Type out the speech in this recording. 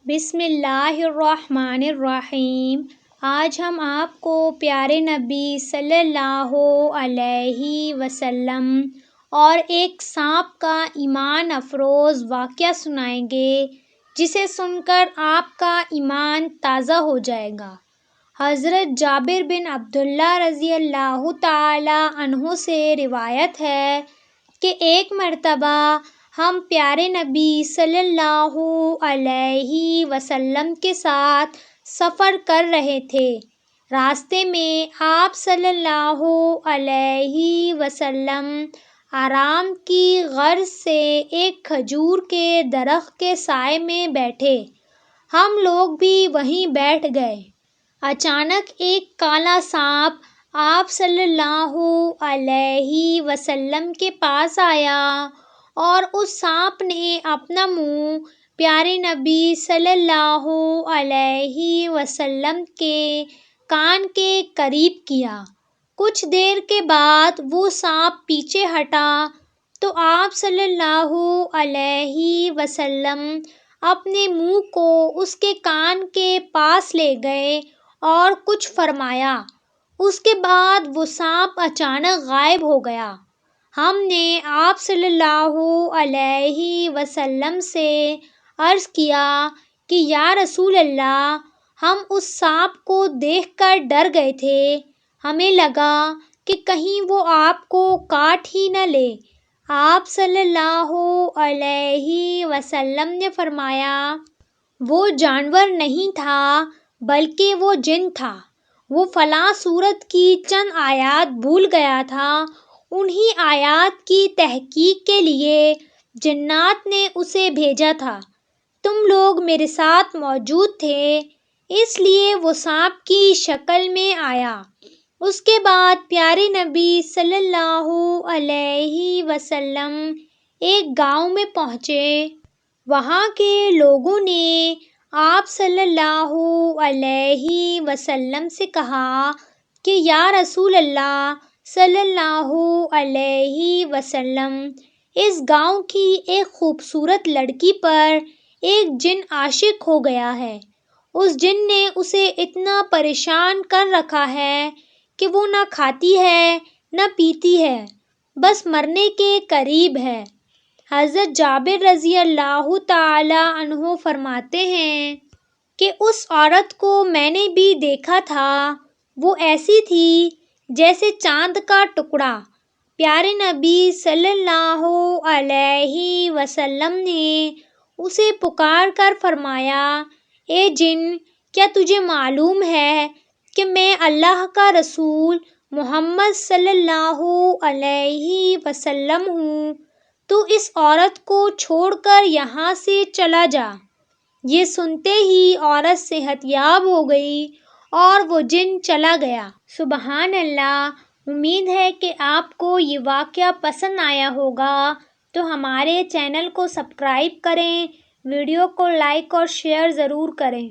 بسم اللہ الرحمن الرحیم۔ آج ہم آپ کو پیارے نبی صلی اللہ علیہ وسلم اور ایک سانپ کا ایمان افروز واقعہ سنائیں گے، جسے سن کر آپ کا ایمان تازہ ہو جائے گا۔ حضرت جابر بن عبداللہ رضی اللہ تعالی عنہ سے روایت ہے کہ ایک مرتبہ ہم پیارے نبی صلی اللہ علیہ وسلم کے ساتھ سفر کر رہے تھے۔ راستے میں آپ صلی اللہ علیہ وسلم آرام کی غرض سے ایک کھجور کے درخت کے سائے میں بیٹھے۔ ہم لوگ بھی وہیں بیٹھ گئے۔ اچانک ایک کالا سانپ آپ صلی اللہ علیہ وسلم کے پاس آیا اور اس سانپ نے اپنا منہ پیارے نبی صلی اللہ علیہ وسلم کے کان کے قریب کیا۔ کچھ دیر کے بعد وہ سانپ پیچھے ہٹا تو آپ صلی اللہ علیہ وسلم اپنے منہ کو اس کے کان کے پاس لے گئے اور کچھ فرمایا۔ اس کے بعد وہ سانپ اچانک غائب ہو گیا۔ ہم نے آپ صلی اللہ علیہ وسلم سے عرض کیا کہ یا رسول اللہ، ہم اس سانپ کو دیکھ کر ڈر گئے تھے، ہمیں لگا کہ کہیں وہ آپ کو کاٹ ہی نہ لے۔ آپ صلی اللہ علیہ وسلم نے فرمایا، وہ جانور نہیں تھا بلکہ وہ جن تھا۔ وہ فلاں سورت کی چند آیات بھول گیا تھا، انہی آیات کی تحقیق کے لیے جنات نے اسے بھیجا تھا۔ تم لوگ میرے ساتھ موجود تھے، اس لیے وہ سانپ کی شکل میں آیا۔ اس کے بعد پیارے نبی صلی اللہ علیہ وسلم ایک گاؤں میں پہنچے۔ وہاں کے لوگوں نے آپ صلی اللہ علیہ وسلم سے کہا کہ یا رسول اللہ صلی اللہ علیہ وسلم، اس گاؤں کی ایک خوبصورت لڑکی پر ایک جن عاشق ہو گیا ہے۔ اس جن نے اسے اتنا پریشان کر رکھا ہے کہ وہ نہ کھاتی ہے نہ پیتی ہے، بس مرنے کے قریب ہے۔ حضرت جابر رضی اللہ تعالی عنہ فرماتے ہیں کہ اس عورت کو میں نے بھی دیکھا تھا، وہ ایسی تھی جیسے چاند کا ٹکڑا۔ پیارے نبی صلی اللہ علیہ وسلم نے اسے پکار کر فرمایا، اے جن، کیا تجھے معلوم ہے کہ میں اللہ کا رسول محمد صلی اللہ علیہ وسلم ہوں؟ تو اس عورت کو چھوڑ کر یہاں سے چلا جا۔ یہ سنتے ہی عورت صحت یاب ہو گئی اور وہ جن چلا گیا۔ سبحان اللہ۔ امید ہے کہ آپ کو یہ واقعہ پسند آیا ہوگا، تو ہمارے چینل کو سبسکرائب کریں، ویڈیو کو لائک اور شیئر ضرور کریں۔